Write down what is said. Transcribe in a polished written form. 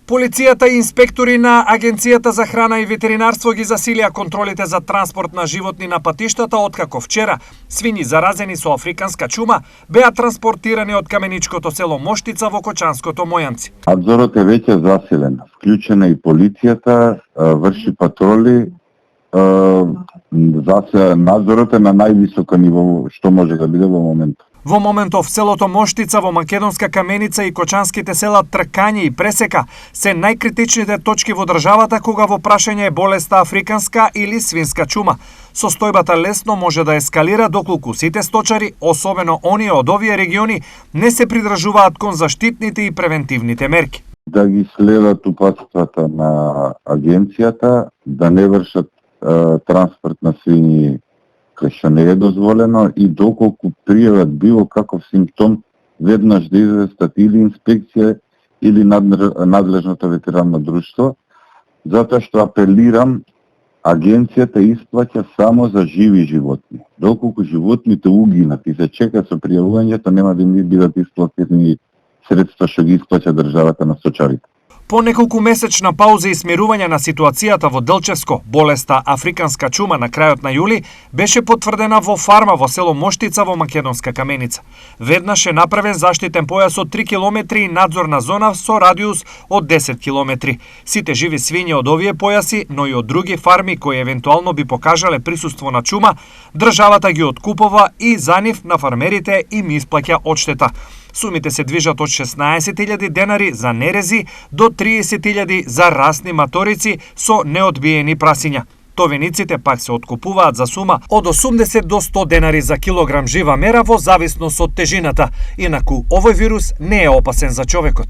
Полицијата и инспектори на Агенцијата за храна и ветеринарство ги засилија контролите за транспорт на животни на патиштата, откако вчера свињи заразени со африканска чума беа транспортирани од каменичкото село Моштица во Кочанското Мојанци. Надзорот е веќе засилен. Вклучена и полицијата, врши патроли. Надзорот е на највисоко ниво што може да биде во моментот. Во моментов селото Моштица во Македонска Каменица и кочанските села Тркање и Пресека се најкритичните точки во државата кога во прашање е болеста африканска или свинска чума. Состојбата лесно може да ескалира доколку сите сточари, особено оние од овие региони, не се придржуваат кон заштитните и превентивните мерки. Да ги следат упатствата на агенцијата, да не вршат транспорт на свињи кај што не е дозволено и доколку пријават било каков симптом, веднаш да известат или инспекција или надлежното ветеринарно друштво, затоа што апелирам, агенцијата исплаќа само за живи животни. Доколку животните угинат и се чека со пријавувањето, нема да им бидат исплатени средства што ги исплаќа државата на сточарите. По неколку месечна пауза и смирување на ситуацијата во Делчевско, болеста африканска чума на крајот на јули беше потврдена во фарма во село Моштица во Македонска Каменица. Веднаш е направен заштитен појас од 3 километри и надзорна зона со радиус од 10 километри. Сите живи свињи од овие појаси, но и од други фарми кои евентуално би покажале присуство на чума, државата ги откупува и за нив на фармерите им исплаќа одштета. Сумите се движат од 16.000 денари за нерези до 30.000 за расни маторици со неодбиени прасиња. Товениците пак се откупуваат за сума од 80 до 100 денари за килограм жива мера во зависност од тежината. Инаку, овој вирус не е опасен за човекот.